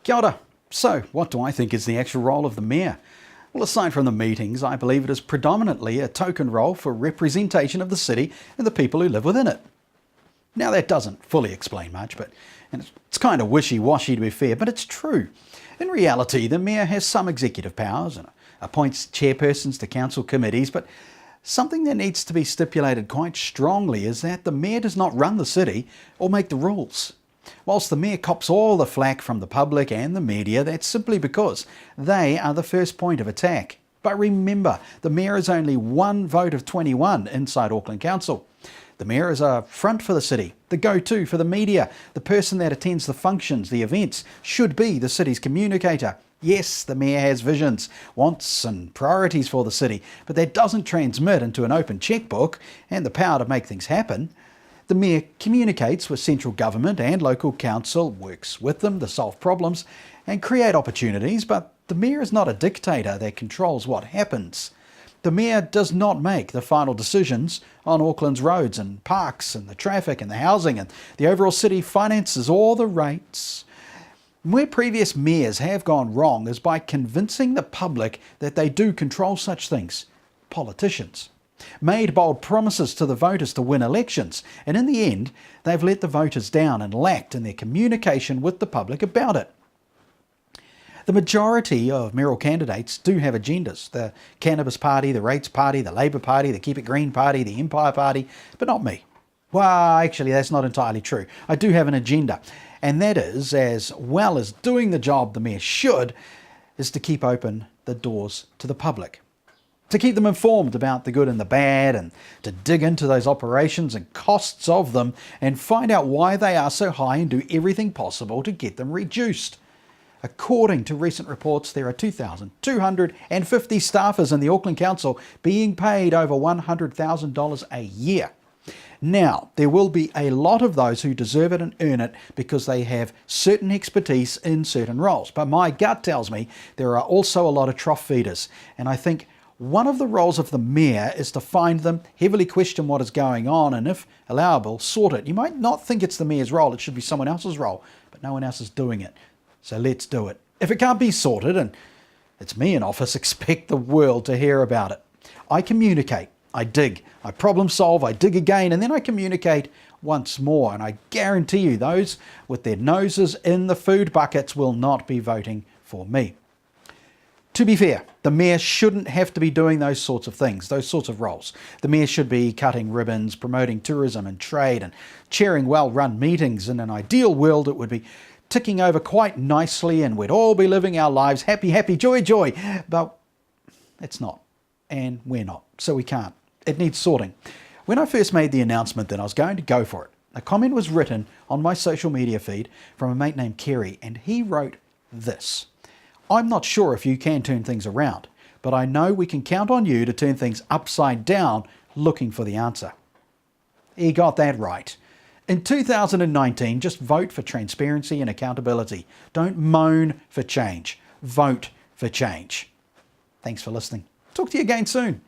Kia ora. So, what do I think is the actual role of the Mayor? Well, aside from the meetings, I believe it is predominantly a token role for representation of the city and the people who live within it. Now, that doesn't fully explain much, and it's kind of wishy-washy to be fair, but it's true. In reality, the Mayor has some executive powers and appoints chairpersons to council committees, but something that needs to be stipulated quite strongly is that the Mayor does not run the city or make the rules. Whilst the Mayor cops all the flack from the public and the media, that's simply because they are the first point of attack. But remember, the Mayor is only one vote of 21 inside Auckland Council. The Mayor is a front for the city, the go-to for the media, the person that attends the functions, the events, should be the city's communicator. Yes, the Mayor has visions, wants and priorities for the city, but that doesn't transmit into an open checkbook and the power to make things happen. The Mayor communicates with central government and local council, works with them to solve problems and create opportunities, but the Mayor is not a dictator that controls what happens. The Mayor does not make the final decisions on Auckland's roads and parks and the traffic and the housing and the overall city finances or the rates. Where previous mayors have gone wrong is by convincing the public that they do control such things. Politicians made bold promises to the voters to win elections, and in the end, they've let the voters down and lacked in their communication with the public about it. The majority of mayoral candidates do have agendas. The Cannabis Party, the Rates Party, the Labour Party, the Keep It Green Party, the Empire Party, but not me. Well, actually, that's not entirely true. I do have an agenda, and that is, as well as doing the job the Mayor should, is to keep open the doors to the public. To keep them informed about the good and the bad, and to dig into those operations and costs of them and find out why they are so high and do everything possible to get them reduced. According to recent reports, there are 2,250 staffers in the Auckland Council being paid over $100,000 a year. Now, there will be a lot of those who deserve it and earn it because they have certain expertise in certain roles. But my gut tells me there are also a lot of trough feeders, and I think one of the roles of the Mayor is to find them, heavily question what is going on, and if allowable, sort it. You might not think it's the Mayor's role, it should be someone else's role, but no one else is doing it. So let's do it. If it can't be sorted, and it's me in office, expect the world to hear about it. I communicate, I dig, I problem solve, I dig again, and then I communicate once more. And I guarantee you those with their noses in the food buckets will not be voting for me. To be fair, the Mayor shouldn't have to be doing those sorts of things, those sorts of roles. The Mayor should be cutting ribbons, promoting tourism and trade, and chairing well-run meetings. In an ideal world, it would be ticking over quite nicely and we'd all be living our lives happy, happy, joy, joy. But it's not, and we're not, so we can't. It needs sorting. When I first made the announcement that I was going to go for it, a comment was written on my social media feed from a mate named Kerry, and he wrote this: "I'm not sure if you can turn things around, but I know we can count on you to turn things upside down looking for the answer." He got that right. In 2019, just vote for transparency and accountability. Don't moan for change. Vote for change. Thanks for listening. Talk to you again soon.